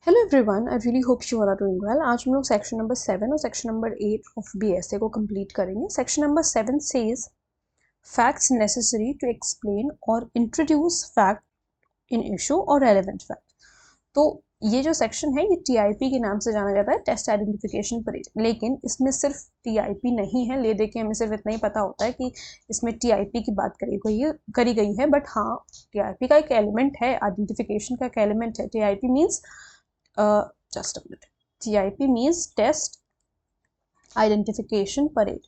Hello everyone, I really hope you are doing well. आज हम लोग सेक्शन नंबर 7 और सेक्शन नंबर 8 ऑफ बीएसए को कंप्लीट करेंगे। Section number 7 says facts necessary to explain और introduce fact in issue और relevant fact. तो ये जो सेक्शन है ये टीआईपी के नाम से जाना जाता है, टेस्ट आइडेंटिफिकेशन परेड। लेकिन इसमें सिर्फ टीआईपी नहीं है, ले दे के हमें सिर्फ इतना ही पता होता है कि इसमें टीआईपी की बात करी गई है। बट हाँ, टीआईपी का एक एलिमेंट है, आइडेंटिफिकेशन का एक एलिमेंट है। TIP means just a minute. TIP means Test Identification Parade.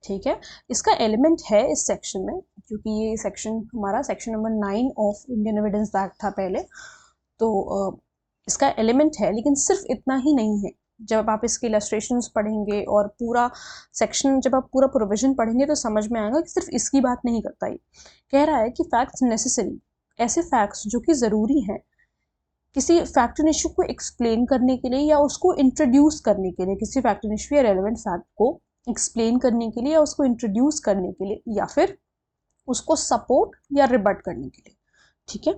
ठीक है, इसका एलिमेंट है इस सेक्शन में, क्योंकि ये सेक्शन हमारा section number 9 of Indian evidence act था पहले। तो इसका एलिमेंट है, लेकिन सिर्फ इतना ही नहीं है। जब आप इसके इलस्ट्रेशंस पढ़ेंगे और पूरा सेक्शन, जब आप पूरा प्रोविजन पढ़ेंगे तो समझ में आएगा कि सिर्फ इसकी बात नहीं करता। ये कह रहा है कि फैक्ट्स नेसेसरी, ऐसे फैक्ट्स जो कि ज़रूरी हैं किसी फैक्ट एंड इशू को एक्सप्लेन करने के लिए या उसको इंट्रोड्यूस करने के लिए, किसी फैक्ट एंड इशू या रेलेवेंट फैक्ट को एक्सप्लेन करने के लिए या उसको इंट्रोड्यूस करने के लिए या फिर उसको सपोर्ट या रिबट करने के लिए। ठीक है,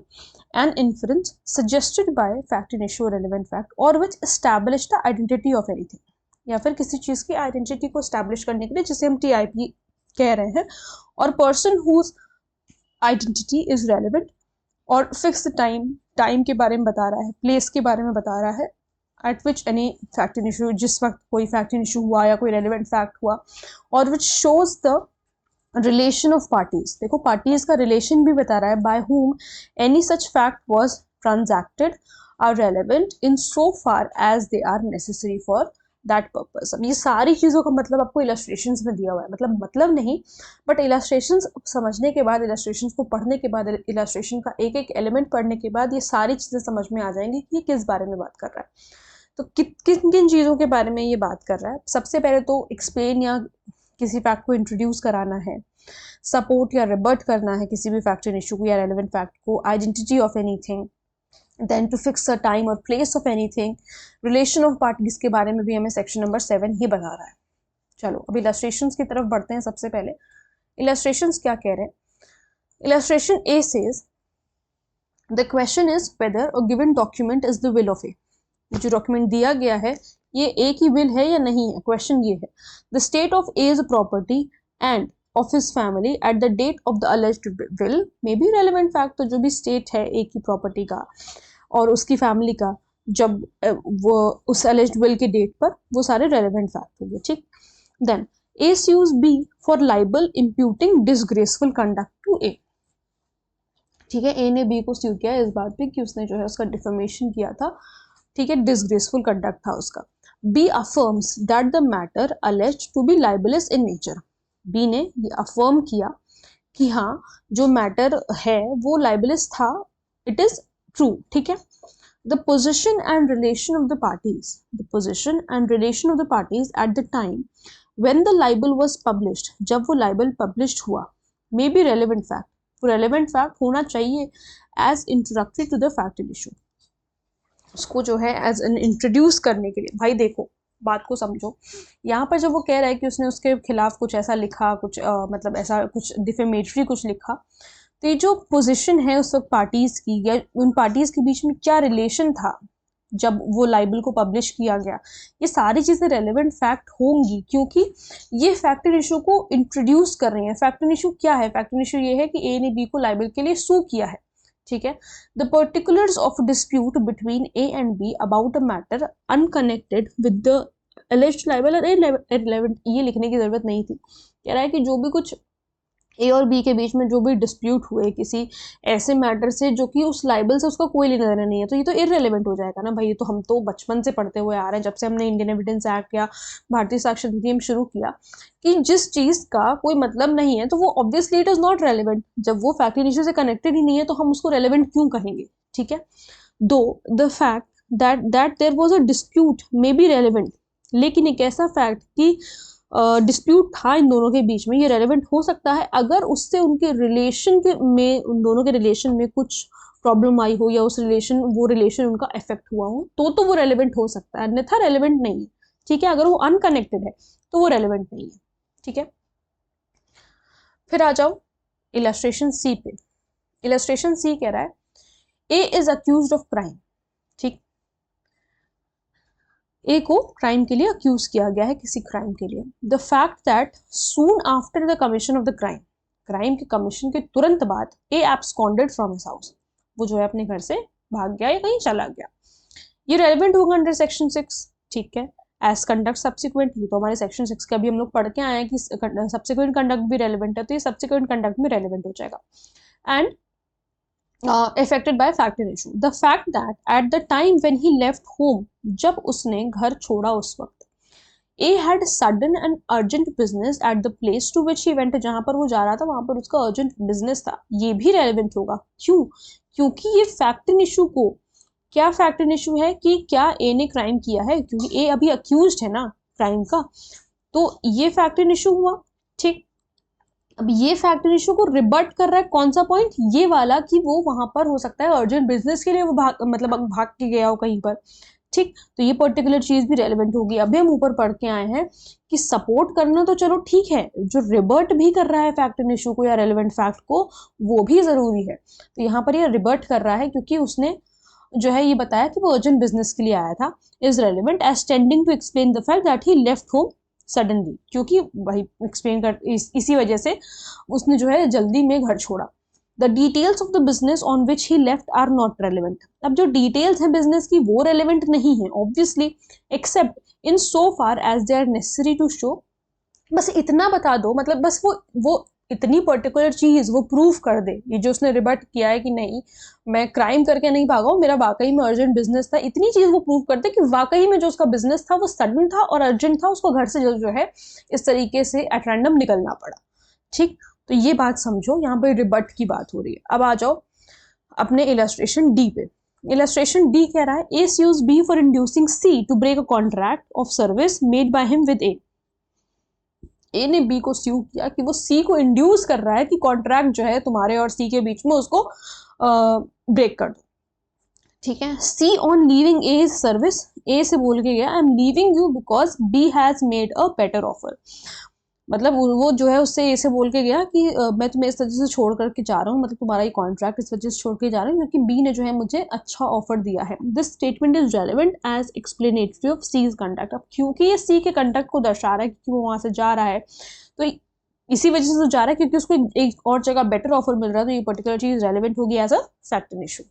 an inference suggested by fact and issue relevant fact और which establish the identity of anything, या फिर किसी चीज़ की आइडेंटिटी को एस्टैब्लिश करने के लिए, जिसे हम टीआईपी कह रहे हैं। और person whose identity is relevant और फिक्स टाइम के बारे में बता रहा है, प्लेस के बारे में बता रहा है, eight which any fact and issue, जिस वक्त कोई फैक्ट एंड इशू हुआ या कोई रेलेवेंट फैक्ट हुआ, और which shows the relation of parties. देखो, पार्टीज का रिलेशन भी बता रहा है, by whom any such fact was transacted are relevant in so far as they are necessary for that purpose. अब ये सारी चीज़ों का मतलब आपको इलस्ट्रेशंस में दिया हुआ है, मतलब नहीं, बट इलस्ट्रेशंस समझने के बाद, इलस्ट्रेशंस को पढ़ने के बाद, इलस्ट्रेशन का एक एक एलिमेंट पढ़ने के बाद ये सारी चीज़ें समझ में आ जाएंगी कि ये किस बारे में बात कर रहा है। तो किन किन चीज़ों के बारे में ये बात कर रहा है। सबसे पहले तो एक्सप्लेन या किसी फैक्ट को इंट्रोड्यूस कराना है, सपोर्ट या रिबर्ट करना है किसी भी फैक्ट एंड इशू को या रेलेवेंट फैक्ट को, identity of anything, then to fix a time or place of anything, relation of parties के बारे में भी हमें सेक्शन नंबर 7 ही बता रहा है। चलो अब इलस्ट्रेशंस की तरफ बढ़ते हैं। सबसे पहले इलस्ट्रेशंस क्या कह रहे हैं। Illustration A says the question is whether a given document is the will of A. जो डॉक्यूमेंट दिया गया है ये ए की विल है या नहीं है। क्वेश्चन ये है, the state of A is property and of his family at the date of the alleged will may be relevant fact। तो जो भी स्टेट है ए की प्रॉपर्टी का और उसकी फैमिली का, जब वो उस alleged will के डेट पर, वो सारे relevant fact होंगे। ठीक, then A sues B for libel imputing disgraceful conduct to A। ठीक है, ए ने बी को स्यू किया इस बात पे कि उसने जो है उसका डिफेमेशन किया था। ठीक है, डिसग्रेसफुल कंडक्ट था उसका। B affirms that the matter alleged to be libelous in nature। B ने ये अफर्म किया कि हाँ, जो मैटर है वो लाइबलस था, इट इज ट्रू। ठीक है, the position and relation of the parties, the position and relation of the parties at the time when the libel was published, जब वो लाइबल पब्लिश्ड हुआ, मे बी रेलेवेंट फैक्ट, वो relevant fact होना चाहिए as introductory to the fact issue. उसको जो है as an introduce करने के लिए। भाई देखो, बात को समझो, यहाँ पर जब वो कह रहा है कि उसने उसके खिलाफ कुछ ऐसा लिखा, कुछ मतलब ऐसा कुछ डिफेमेटरी कुछ लिखा, तो ये जो पोजीशन है उस वक्त पार्टीज की या उन पार्टीज के बीच में क्या रिलेशन था जब वो लाइबल को पब्लिश किया गया, ये सारी चीज़ें रेलेवेंट फैक्ट होंगी, क्योंकि ये फैक्ट एंड इशू को इंट्रोड्यूस कर रही है। फैक्ट एंड इशू क्या है? फैक्ट एंड इशू ये है कि ए ने बी को लाइबल के लिए सू किया है। ठीक है, the particulars of dispute between A and be about a matter unconnected with the alleged libel और irrelevant, ये लिखने की जरूरत नहीं थी। कह रहा है कि जो भी कुछ ए और बी के बीच में जो भी डिस्प्यूट हुए किसी ऐसे मैटर से जो कि उस लाइबल से उसका कोई लेना देना नहीं है, तो ये तो इररेलेवेंट हो जाएगा ना भाई। ये तो हम तो बचपन से पढ़ते हुए आ रहे हैं, जब से हमने इंडियन एविडेंस एक्ट या भारतीय साक्ष्य अधिनियम शुरू किया, कि जिस चीज़ का कोई मतलब नहीं है तो वो obviously it is not relevant. जब वो फैक्ट एंड इशू से कनेक्टेड ही नहीं है तो हम उसको रेलिवेंट क्यों कहेंगे। ठीक है, दो the fact that there was a dispute may be relevant, लेकिन एक ऐसा फैक्ट कि डिस्प्यूट था इन दोनों के बीच में, ये रेलेवेंट हो सकता है अगर उससे उनके रिलेशन के में, उन दोनों के रिलेशन में कुछ प्रॉब्लम आई हो या उस रिलेशन, वो रिलेशन उनका इफेक्ट हुआ हो, तो वो रेलेवेंट हो सकता है, अन्यथा रेलेवेंट नहीं है। ठीक है, अगर वो अनकनेक्टेड है तो वो रेलेवेंट नहीं है। ठीक है, फिर आ जाओ इलस्ट्रेशन सी पे। इलस्ट्रेशन सी कह रहा है A is accused of crime, ठीक, ए को क्राइम के लिए अक्यूज किया गया है, किसी क्राइम के लिए। The fact that soon after the commission of the crime, crime के कमीशन के तुरंत बाद ए एब्सकॉन्डेड फ्रॉम हिज हाउस, वो जो है अपने घर से भाग गया या कहीं चला गया, ये रेलिवेंट होगा अंडर सेक्शन 6, ठीक है। एज कंडक्ट सब्सिक्वेंट, ये तो हमारे सेक्शन 6 के अभी हम लोग पढ़ के आए हैं कि सब्सिक्वेंट कंडक्ट भी रेलिवेंट है, तो ये सब्सिक्वेंट कंडक्ट में रेलिवेंट हो जाएगा। And affected by fact and issue, the fact that at the time when he left home, जब उसने घर छोड़ा उस वक्त, A had sudden and urgent business at the place to which he went, जहां पर वो जा रहा था वहां पर उसका urgent business था, ये भी relevant होगा। क्यों? क्योंकि ये fact and issue को, क्या fact and issue है कि क्या A ने crime किया है, क्योंकि A अभी accused है ना crime का, तो ये fact and issue हुआ, ठीक। अब ये फैक्टर इशू को रिबर्ट कर रहा है कौन सा पॉइंट, ये वाला कि वो वहां पर हो सकता है अर्जेंट बिजनेस के लिए वो भाग के गया हो कहीं पर, ठीक। तो ये पर्टिकुलर चीज भी रेलेवेंट होगी। अभी हम ऊपर पढ़ के आए हैं कि सपोर्ट करना तो चलो ठीक है, जो रिबर्ट भी कर रहा है फैक्टर इशू को या रेलेवेंट फैक्ट को, वो भी जरूरी है। तो यहाँ पर ये रिबर्ट कर रहा है क्योंकि उसने जो है ये बताया कि वो अर्जेंट बिजनेस के लिए आया था, is relevant as tending to explain the fact that he left home suddenly, क्योंकि वही एक्सप्लेन कर इसी वजह से उसने जो है जल्दी में घर छोड़ा। The details of the business on which he left are not relevant, अब जो डिटेल्स हैं बिजनेस की वो रेलिवेंट नहीं है obviously, except in so far as they are necessary to show, बस इतना बता दो, मतलब बस वो इतनी पर्टिकुलर चीज वो प्रूफ कर दे, ये जो उसने रिबर्ट किया है कि नहीं मैं क्राइम करके नहीं भागा हूँ, मेरा वाकई में अर्जेंट बिजनेस था, इतनी चीज वो प्रूफ कर दे कि वाकई में जो उसका बिजनेस था वो सडन था और अर्जेंट था, उसको घर से जो है इस तरीके से एट रैंडम निकलना पड़ा, ठीक। तो ये बात समझो, यहाँ पे रिबर्ट की बात हो रही है। अब आ जाओ अपने इलस्ट्रेशन डी पे। इलस्ट्रेशन डी कह रहा है A use B for inducing C to break a contract of service made by him with A ने बी को स्यू किया कि वो सी को इंड्यूस कर रहा है कि कॉन्ट्रैक्ट जो है तुम्हारे और सी के बीच में उसको ब्रेक कर दो, ठीक है। C on leaving A service, A से बोल के गया I am leaving you because B has made a better offer, मतलब वो जो है उससे ऐसे बोल के गया कि मैं तुम्हें इस वजह से छोड़ करके जा रहा हूँ, मतलब तुम्हारा ये कॉन्ट्रैक्ट इस वजह से छोड़ के जा रहा हूँ क्योंकि बी ने जो है मुझे अच्छा ऑफर दिया है। This statement is relevant as explanatory of C's conduct, अब क्योंकि ये सी के कंडक्ट को दर्शा रहा है कि वो वहां से जा रहा है, तो इसी वजह से तो जा रहा है क्योंकि उसको एक और जगह बेटर ऑफर मिल रहा है, तो ये पर्टिकुलर चीज रेलिवेंट होगी as a factor issue.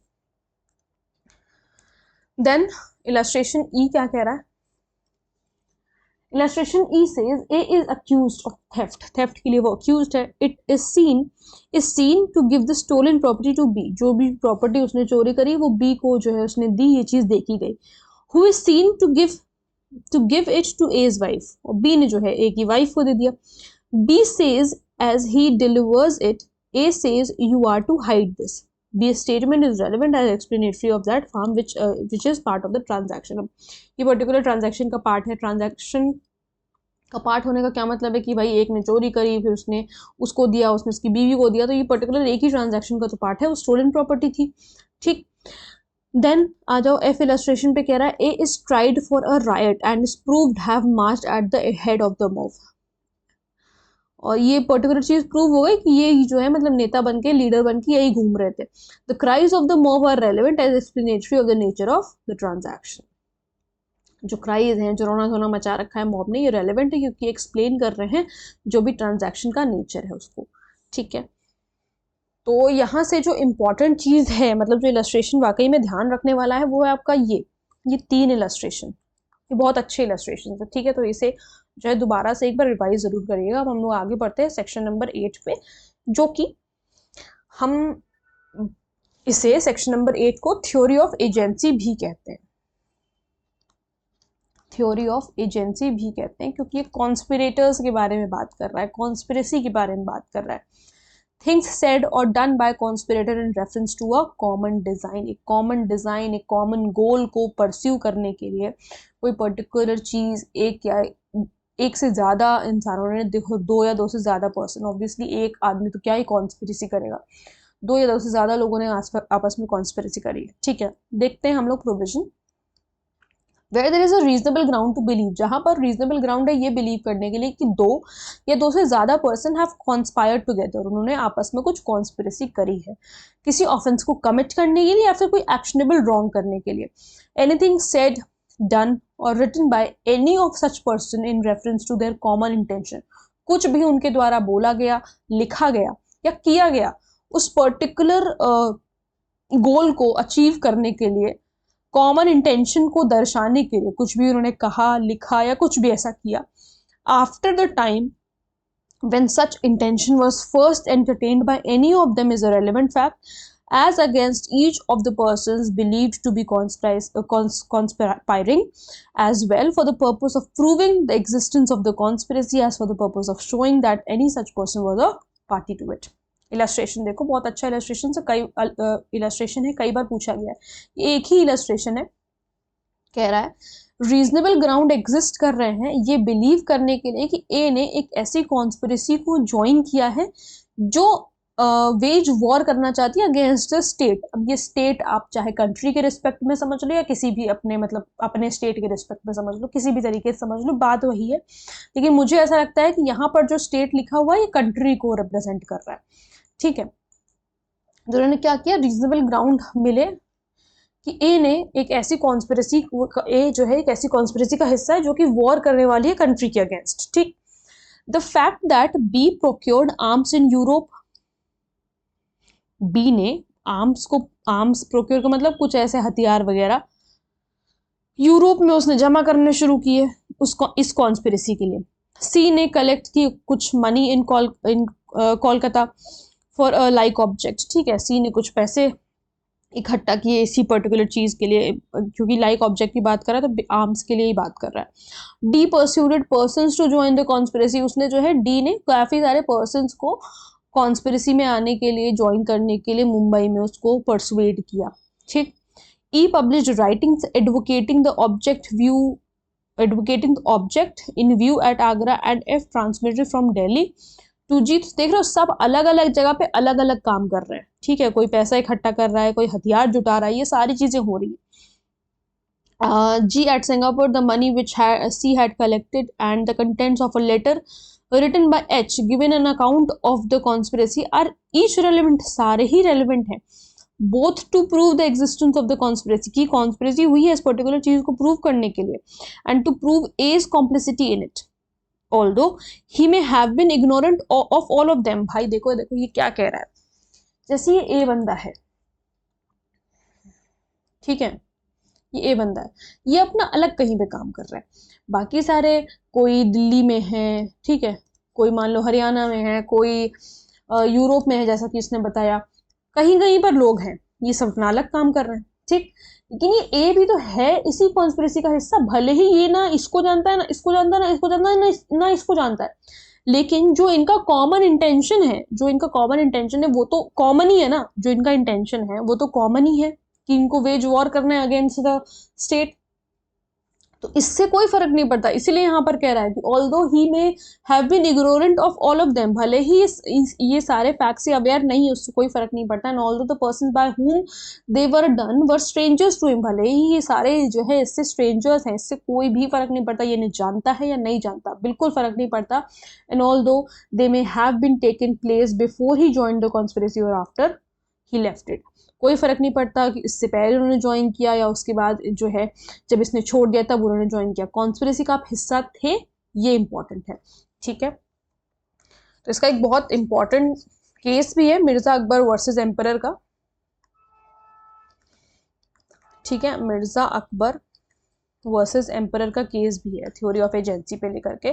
Then illustration E क्या कह रहा है, illustration E says A is accused of theft, theft के लिए वो accused है, it is seen to give the stolen property to B, जो भी property उसने चोरी करी वो B को जो है उसने दी, ये चीज देखी गई। who is seen to give it to A's wife, और B ने जो है A की wife को दे दिया। B says as he delivers it, A says you are to hide this, B statement is relevant as explanatory of that farm which is part of the transaction। ये particular transaction का part है। Transaction का part होने का क्या मतलब है कि भाई एक ने चोरी करी, फिर उसने उसको दिया, उसने उसकी बीवी को दिया, तो ये पर्टिकुलर एक ही ट्रांजैक्शन का तो पार्ट है, वो स्टोलन प्रॉपर्टी थी, ठीक। देन आ जाओ एफ इलस्ट्रेशन पे, कह रहा है A is tried for a riot and is proved have marched at the head of the move, और ये पर्टिकुलर चीज प्रूव हो गई कि ये जो है मतलब नेता बन के, लीडर बन के यही घूम रहे थे। The cries of the mob are relevant as explanatory of the nature of the transaction, जो क्राइज हैं, जो रोना धोना मचा रखा है मॉब ने, ये रेलिवेंट है क्योंकि एक्सप्लेन कर रहे हैं जो भी ट्रांजैक्शन का नेचर है उसको, ठीक है। तो यहाँ से जो इम्पोर्टेंट चीज है, मतलब जो इलस्ट्रेशन वाकई में ध्यान रखने वाला है, वो है आपका ये 3 इलस्ट्रेशन, ये बहुत अच्छे इलस्ट्रेशन है, ठीक है। तो इसे जो है दोबारा से एक बार रिवाइज जरूर करिएगा। अब हम लोग आगे बढ़ते हैं सेक्शन नंबर 8 पे, जो कि हम इसे सेक्शन नंबर 8 को थ्योरी ऑफ एजेंसी भी कहते हैं, थ्योरी ऑफ एजेंसी भी कहते हैं क्योंकि ये कॉन्स्पिरेटर्स के बारे में बात कर रहा है, कॉन्स्पिरेसी के बारे में बात कर रहा है। थिंग्स सेड और done by conspirator in reference to a common design, एक कॉमन डिजाइन, एक कॉमन गोल को परस्यू करने के लिए कोई पर्टिकुलर चीज एक से ज्यादा इंसानों ने, देखो 2 या 2 से ज्यादा पर्सन, ऑब्वियसली एक आदमी तो क्या ही कॉन्स्पिरेसी करेगा, 2 या 2 से ज्यादा लोगों ने आपस में कॉन्स्पिरेसी करी है, ठीक है। देखते हैं हम लोग provision. Where there is a reasonable ground to believe, जहां पर रीजनेबल ग्राउंड है ये बिलीव करने के लिए कि दो या दो से ज्यादा पर्सन हैव कॉन्स्पायर्ड टुगेदर, उन्होंने आपस में कुछ कॉन्स्पिरेसी करी है किसी ऑफेंस को कमिट करने के लिए या फिर कोई एक्शनेबल रॉन्ग करने के लिए। एनीथिंग सेड, डन और written by any of such person in reference to their common intention, कुछ भी उनके द्वारा बोला गया, लिखा गया या किया गया उस पर्टिकुलर गोल को अचीव करने के लिए, कॉमन इंटेंशन को दर्शाने के लिए कुछ भी उन्होंने कहा, लिखा या कुछ भी ऐसा किया, after the time when such intention was first entertained by any of them is a relevant fact as against each of the persons believed to be conspiring as well for the purpose of proving the existence of the conspiracy as for the purpose of showing that any such person was a party to it। Illustration देखो, बहुत अच्छा illustration से, कई illustration है, कई बार पूछा गया है, ये एक ही इलस्ट्रेशन है। कह रहा है रीजनेबल ग्राउंड एग्जिस्ट कर रहे हैं ये बिलीव करने के लिए कि ए ने एक ऐसी कॉन्स्पिरेसी को ज्वाइन किया है जो वेज वॉर करना चाहती है अगेंस्ट द स्टेट। अब ये स्टेट आप चाहे कंट्री के रिस्पेक्ट में समझ लो या किसी भी अपने मतलब अपने स्टेट के रिस्पेक्ट में समझ लो, किसी भी तरीके से समझ लो, बात वही है। लेकिन मुझे ऐसा लगता है कि यहाँ पर जो स्टेट लिखा हुआ है ये कंट्री को रिप्रेजेंट कर रहा है, ठीक है। तो उन्होंने क्या किया, रीजनेबल ग्राउंड मिले कि ए ने एक ऐसी कॉन्स्पिरेसी, ए जो है एक ऐसी कॉन्स्पिरेसी का हिस्सा है जो कि वॉर करने वाली है कंट्री के अगेंस्ट, ठीक। The fact that B procured arms in Europe, B ने आर्म्स प्रोक्योर का मतलब कुछ ऐसे हथियार वगैरह यूरोप में उसने जमा करने शुरू किए उसको इस कॉन्स्पिरेसी के लिए। सी ने कलेक्ट की कुछ money in Kolkata for a like object, ठीक है। सी ने कुछ पैसे इकट्ठा किए इसी पर्टिकुलर चीज के लिए, क्योंकि लाइक ऑब्जेक्ट की बात कर रहा है तो आर्म्स के लिए ही बात कर रहा है। D persuaded persons to join the conspiracy, उसने जो है डी ने काफी सारे पर्सन्स को कॉन्स्पिरेसी में आने के लिए, ज्वाइन करने के लिए मुंबई में उसको परसुएड किया, ठीक। E published writings advocating the object in view at Agra and F transmitted from Delhi to G. देख रहे हो सब अलग अलग जगह पे अलग अलग काम कर रहे हैं, ठीक है। कोई पैसा इकट्ठा कर रहा है, कोई हथियार जुटा रहा है, ये सारी चीजें हो रही है। G at Singapore the money which C had collected and the contents of a letter written by H given an account of the conspiracy are each relevant, सारे ही relevant हैं, both to prove the existence of the conspiracy, की conspiracy हुई है इस particular चीज को prove करने के लिए, and to prove A's complicity in it, although he may have been ignorant of all of them। भाई देखो देखो ये क्या कह रहा है, जैसे ये A बंदा है, ठीक है, ये A बंदा है, ये अपना अलग कहीं पे काम कर रहा है, बाकी सारे कोई दिल्ली में है, ठीक है, कोई मान लो हरियाणा में है, कोई यूरोप में है, जैसा कि इसने बताया, कहीं कहीं पर लोग हैं, ये सब अपना अलग काम कर रहे हैं, ठीक। लेकिन ये ए भी तो है इसी कॉन्स्पिरेसी का हिस्सा, भले ही ये ना इसको जानता है, ना इसको जानता है, ना इसको जानता है, ना इसको जानता है, लेकिन जो इनका कॉमन इंटेंशन है, जो इनका कॉमन इंटेंशन है वो तो कॉमन ही है ना, जो इनका इंटेंशन है वो तो कॉमन ही है कि इनको वेज वॉर करना है अगेंस्ट द स्टेट। तो इससे कोई फर्क नहीं पड़ता, इसीलिए यहाँ पर कह रहा है कि although he may have been ignorant of all of them, भले ही ये सारे फैक्ट से अवेयर नहीं है, उससे कोई फर्क नहीं पड़ता। And although the person by whom they were done were strangers to him, भले ही ये सारे जो है इससे स्ट्रेंजर्स हैं, इससे कोई भी फर्क नहीं पड़ता, ये नहीं जानता है या नहीं जानता, बिल्कुल फर्क नहीं पड़ता। And although they may have been taken place before he joined the conspiracy और आफ्टर ही लेफ्ट इट, कोई फर्क नहीं पड़ता कि इससे पहले उन्होंने ज्वाइन किया या उसके बाद जो है जब इसने छोड़ दिया तब उन्होंने ज्वाइन किया, कॉन्स्पिरेसी का आप हिस्सा थे, ये इंपॉर्टेंट है, ठीक है। तो इसका एक बहुत इंपॉर्टेंट केस भी है मिर्जा अकबर वर्सेस एम्परर का, ठीक है, मिर्जा अकबर वर्सेस एम्परर का केस भी है थ्योरी ऑफ एजेंसी पे लेकर के।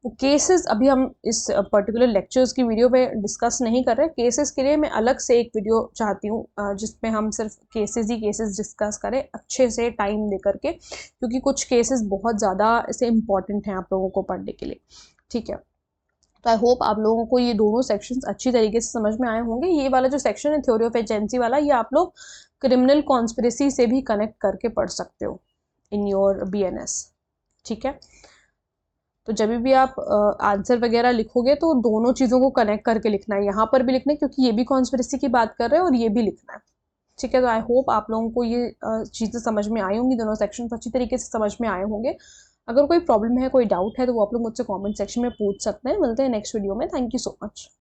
वो केसेस अभी हम इस पर्टिकुलर लेक्चर्स की वीडियो पे डिस्कस नहीं कर रहे, केसेस के लिए मैं अलग से एक वीडियो चाहती हूँ जिसमें हम सिर्फ केसेस ही केसेस डिस्कस करें अच्छे से टाइम दे करके, क्योंकि कुछ केसेस बहुत ज़्यादा ऐसे इंपॉर्टेंट हैं आप लोगों को पढ़ने के लिए, ठीक है। तो आई होप आप लोगों को ये दोनों सेक्शंस अच्छी तरीके से समझ में आए होंगे। ये वाला जो सेक्शन है थ्योरी ऑफ एजेंसी वाला, ये आप लोग क्रिमिनल कॉन्स्पिरेसी से भी कनेक्ट करके पढ़ सकते हो इन योर BNS, ठीक है। तो जब भी आप आंसर वगैरह लिखोगे तो दोनों चीज़ों को कनेक्ट करके लिखना है, यहाँ पर भी लिखना है क्योंकि ये भी कॉन्स्पिरेसी की बात कर रहे हैं और ये भी लिखना है, ठीक है, तो आई होप आप लोगों को ये चीज़ें समझ में आई होंगी, दोनों सेक्शन अच्छी तरीके से समझ में आए होंगे। अगर कोई प्रॉब्लम है, कोई डाउट है, तो वो आप लोग मुझसे कमेंट सेक्शन में पूछ सकते हैं। मिलते हैं नेक्स्ट वीडियो में। Thank you so much.